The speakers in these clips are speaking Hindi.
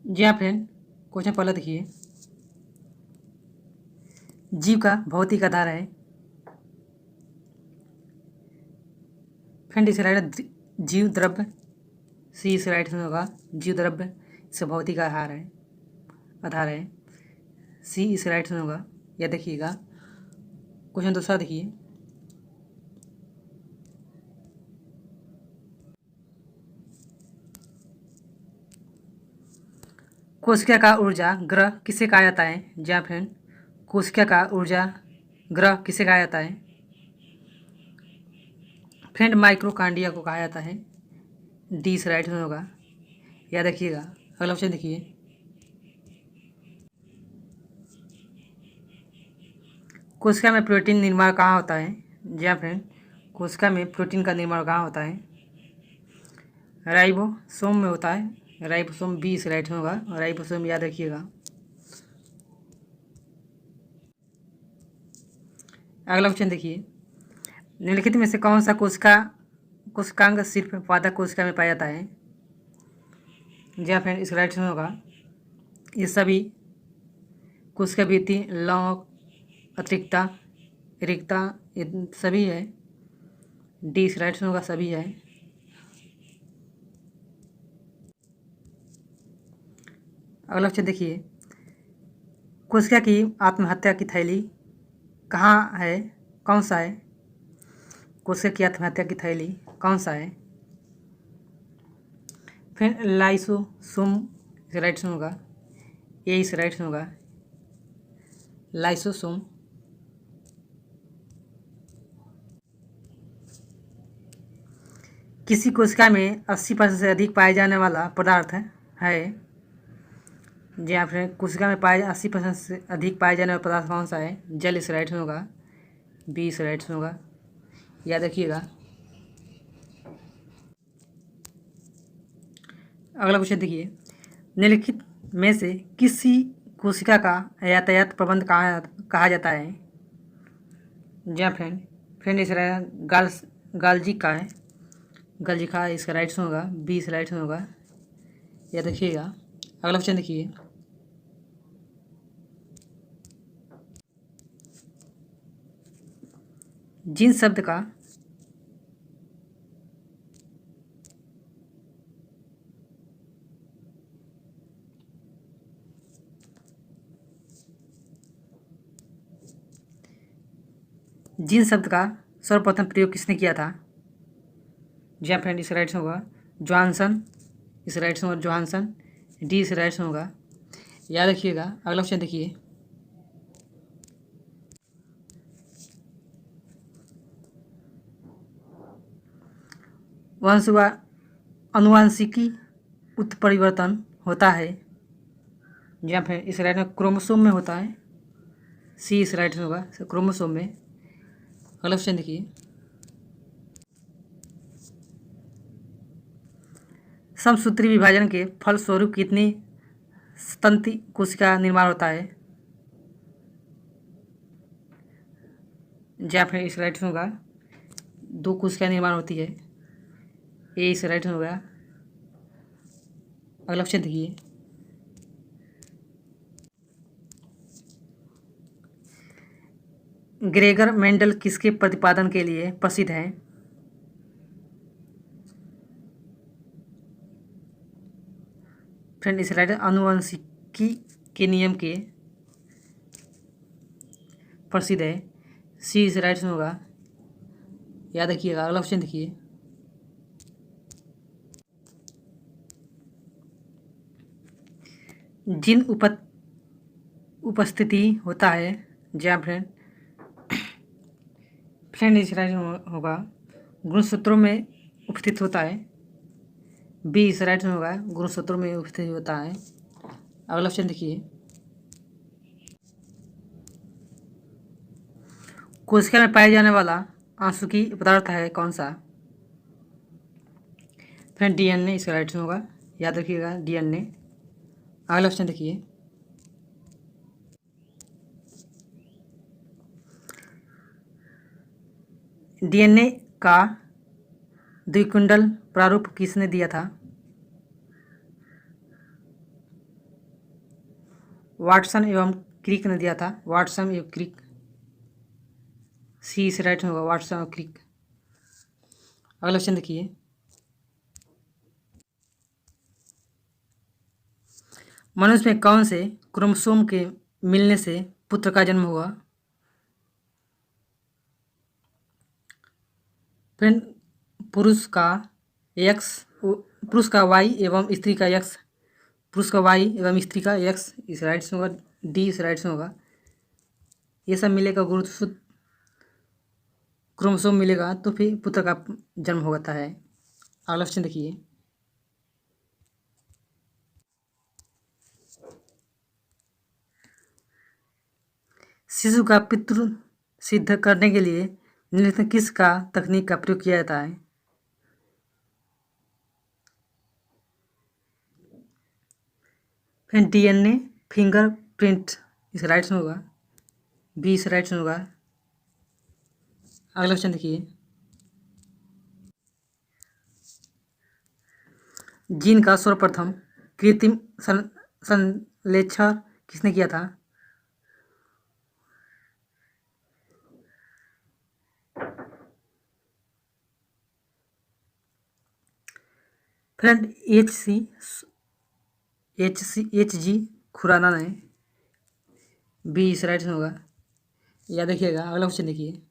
जी हाँ फ्रेंड, क्वेश्चन पहला देखिए। जीव का भौतिक आधार है। फ्रेंड इसे राइट जीव द्रव्य, सी इसे राइट में होगा जीव द्रव्य, इसे भौतिक आधार है। सी इसे राइट में होगा। या देखिएगा क्वेश्चन दूसरा देखिए। कोशिका का ऊर्जा ग्रह किसे कहा जाता है? जी हाँ फ्रेंड, कोशिका का ऊर्जा ग्रह किसे कहा जाता है? फ्रेंड माइक्रोकांडिया को कहा जाता है। डी इस राइट में होगा। या देखिएगा अगला ऑप्शन देखिए। कोशिका में प्रोटीन निर्माण कहाँ होता है? जी हाँ फ्रेंड, कोशिका में प्रोटीन का निर्माण कहाँ होता है? राइबोसोम में होता है। राइबोसोम बी इस राइट में होगा। राइबोसोम याद रखिएगा। अगला ऑप्शन देखिए। निम्नलिखित में से कौन सा कोशिकांग सिर्फ पादप कोशिका में पाया जाता है? जी हाँ फ्रेंड, इस राइट में होगा। ये सभी कोशिका भित्ति, लौक, अतिरिक्ता, रिक्ता, ये सभी है। डी इस राइट में होगा, सभी है। अगला ऑप्शन देखिए। कोशिका की आत्महत्या की थैली कहाँ है? कौन सा है? कोशिका की आत्महत्या की थैली कौन सा है? फिर लाइसोसोम इस राइट में होगा। ए इस राइट में होगा। लाइसोसोम। किसी कोशिका में 80% से अधिक पाए जाने वाला पदार्थ है। जी हाँ फ्रेंड, कोशिका में 80% से अधिक पाए जाने वाला पदार्थ कौन सा है? जल इस राइट में होगा। बी इस राइट में होगा। याद रखिएगा। अगला क्वेश्चन देखिए। निम्नलिखित में से किसी कोशिका का यातायात प्रबंध कहा जाता है? जी हाँ फ्रेंड इस गाल्जी का है। गाल्जी का इसका राइट में होगा। बी इस राइट में होगा। याद रखिएगा। अगला क्वेश्चन देखिए। जीन शब्द का जीन शब्द का सर्वप्रथम प्रयोग किसने किया था? जी हाँ फ्रेंड, इस राइट में होगा जॉनसन। इस राइट में होगा जॉनसन। डी इस राइट में होगा। याद रखिएगा। अगला क्वेश्चन देखिए। अनुवांशिकी उत्परिवर्तन होता है। जी हाँ फ्रेंड, इस राइट में क्रोमोसोम में होता है। सी इस राइट में होगा, क्रोमोसोम में। अगला क्वेश्चन देखिए। समसूत्री विभाजन के फलस्वरूप कितनी स्तंति कोशिका निर्माण होता है? जी हाँ फ्रेंड, इस राइट में होगा 2 कोशिका निर्माण होती है। ए इस राइट में होगा। अगला क्वेश्चन देखिए। ग्रेगर मेंडल किसके प्रतिपादन के लिए प्रसिद्ध है? फ्रेंड इस राइट आनुवंशिकी के नियम के प्रसिद्ध है। सी इस राइट में होगा। याद रखिएगा। अगला क्वेश्चन देखिए। जिन उपस्थिति होता है। जी हाँ फ्रेंड इस राइट में होगा गुणसूत्रों में उपस्थित होता है। बी इस राइट में होगा गुणसूत्रों में उपस्थित होता है। अगला क्वेश्चन देखिए। कोशिका में पाए जाने वाला आंसुकी पदार्थ है कौन सा? फ्रेंड डीएनए इस राइट में होगा। याद रखिएगा डीएनए। अगला क्वेश्चन देखिए। डीएनए का द्विकुंडल प्रारूप किसने दिया था? वाटसन एवं क्रिक ने दिया था, वाटसन एवं क्रिक। सी इस राइट में होगा, वाटसन और क्रिक। अगला क्वेश्चन देखिए, मनुष्य में कौन से क्रोमोसोम के मिलने से पुत्र का जन्म हुआ? फ्रेंड, पुरुष का एक्स, पुरुष का वाई एवं स्त्री का एक्स, पुरुष का वाई एवं स्त्री का एक्स इस राइट से होगा, डी इस राइट से होगा। ये सब मिलेगा, गुणसूत्र क्रोमोसोम मिलेगा तो फिर पुत्र का जन्म होता है। अगला क्वेश्चन देखिए, शिशु का पितृ सिद्ध करने के लिए निम्नलिखित में किस का तकनीक का प्रयोग किया जाता है? फिर डीएनए फिंगरप्रिंट इस राइट में होगा, बी इस राइट में होगा। अगला क्वेश्चन देखिए, जीन का सर्वप्रथम कृत्रिम संश्लेषण किसने किया था? फ्रेंड, एच जी खुराना ने, बी इस राइट में होगा, याद रखिएगा। अगला क्वेश्चन देखिए,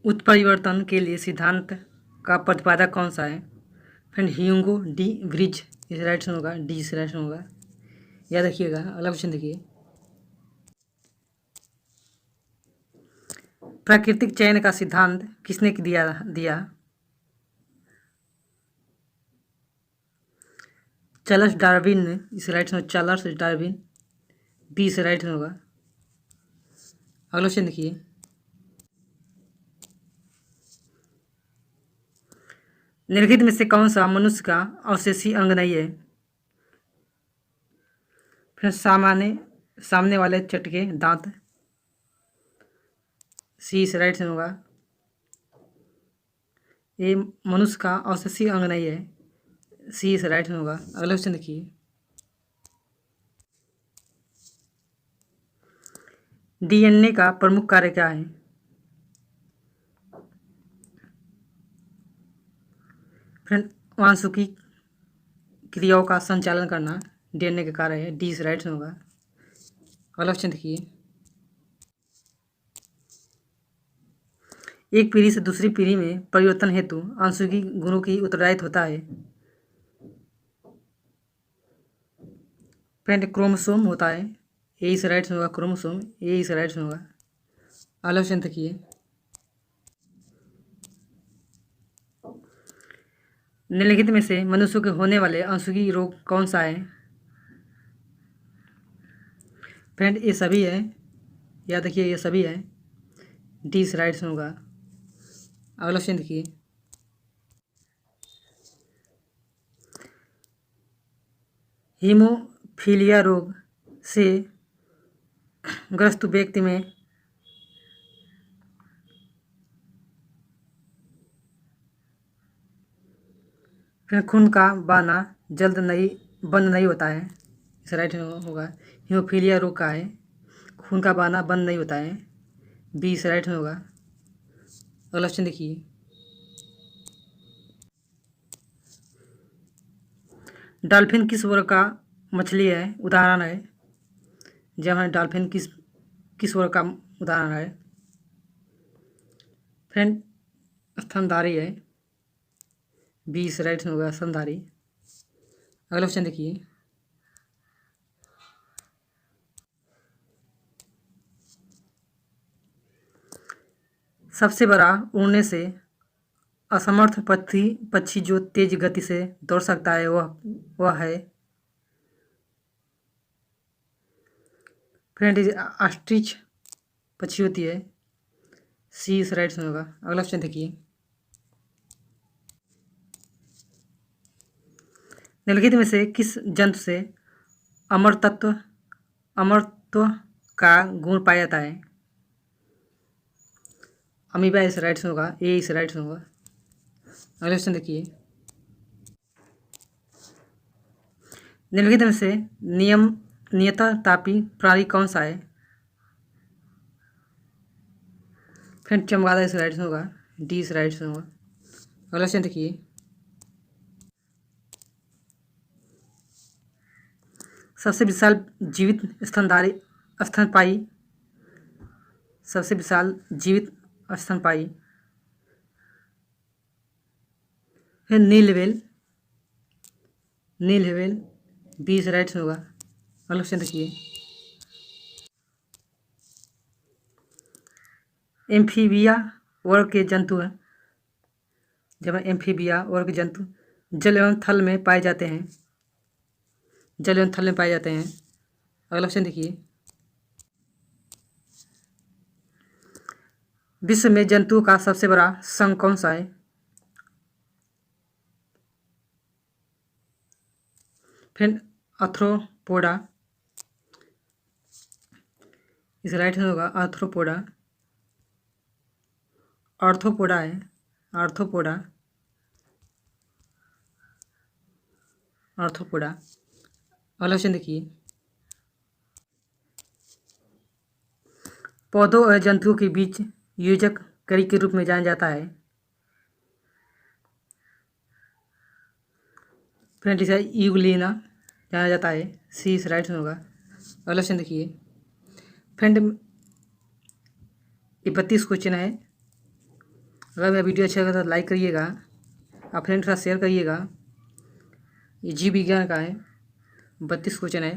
उत्परिवर्तन के लिए सिद्धांत का प्रतिपादक कौन सा है? फ्रेंड, ह्यूगो डी व्रिज इस राइट में होगा, डी इस राइट में होगा, याद रखिएगा। अगला क्वेश्चन देखिए, प्राकृतिक चयन का सिद्धांत किसने दिया? चार्ल्स डार्विन ने इस राइट में, चार्ल्स डार्विन, बी इस राइट में होगा। अगला क्वेश्चन देखिए, निम्नलिखित में से कौन सा मनुष्य का अवशेषी अंग नहीं है? फिर सामने वाले चटके दांत, सी इस राइट में होगा। ये मनुष्य का अवशेषी अंग नहीं है, सी इस राइट में होगा। अगला क्वेश्चन देखिए, डीएनए का प्रमुख कार्य क्या है? फ्रेंड, आनुवंशिकी क्रियाओं का संचालन करना डीएनए का कार्य है, डी इस राइट में होगा। अगला क्वेश्चन देखिए, एक पीढ़ी से दूसरी पीढ़ी में परिवर्तन हेतु आनुवंशिक गुणों की उत्तरदायित्व होता है? फ्रेंड, क्रोमोसोम होता है, ए इस राइट में होगा, क्रोमोसोम ए इस राइट में होगा। अगला क्वेश्चन देखिए, निम्नलिखित में से मनुष्यों के होने वाले आनुवंशिक रोग कौन सा है? फ्रेंड, ये सभी है, याद रखिए ये सभी है, डी इस राइट में होगा। अगला क्वेश्चन देखिए, हीमोफीलिया रोग से ग्रस्त व्यक्ति में फिर खून का बहाना बंद नहीं होता है, इस राइट में होगा। हीमोफीलिया रोग का है, खून का बहाना बंद नहीं होता है, बी इस राइट में होगा। अगला क्वेश्चन देखिए, डॉल्फिन किस वर्ग का मछली है? उदाहरण है, जब हमें डॉल्फिन किस वर्ग का उदाहरण है? फ्रेंड, स्तनधारी है, बी इस राइट में होगा, स्तनधारी। अगला क्वेश्चन देखिए, सबसे बड़ा उड़ने से असमर्थ पक्षी जो तेज गति से दौड़ सकता है वह है? फ्रेंड, ऑस्ट्रिच पक्षी होती है, सी इस राइट में होगा। अगला क्वेश्चन देखिए, निम्नलिखित में से किस जंतु से अमरत्व का गुण पाया जाता है? अमीबा इस राइट होगा, ए इस राइट होगा। अगला क्वेश्चन देखिए, निम्नलिखित में से नियततापी प्राणी कौन सा है? फिर चमगादड़ इस राइट होगा, डी इस राइट होगा। अगला क्वेश्चन देखिए, सबसे विशाल जीवित स्तनपायी सबसे विशाल जीवित स्तनपायी है नील व्हेल, बी इस राइट होगा। अगला क्वेश्चन देखिए, एम्फीबिया वर्ग के जंतु हैं, जब एम्फीबिया वर्ग के जंतु जल एवं थल में पाए जाते हैं, अगला क्वेश्चन देखिए, विश्व में जंतुओं का सबसे बड़ा संघ कौन सा है? फिर आर्थ्रोपोडा इस राइट हैंड होगा, आर्थ्रोपोडा है, आर्थ्रोपोडा। अगला क्वेश्चन देखिए, पौधों और जंतुओं के बीच योजक कड़ी के रूप में जाना जाता है। फ्रेंड इसे यूग्लिना जाना जाता है, सी इस राइट होगा। अगला क्वेश्चन देखिए, फ्रेंड ये 32 क्वेश्चन है। अगर मेरा वीडियो अच्छा लगा तो लाइक करिएगा, आप फ्रेंड के साथ शेयर करिएगा। ये जीव विज्ञान का है, 32 क्वेश्चन है।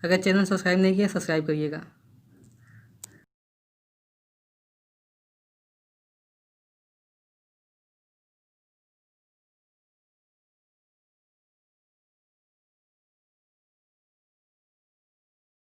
अगर चैनल सब्सक्राइब नहीं किया सब्सक्राइब करिएगा।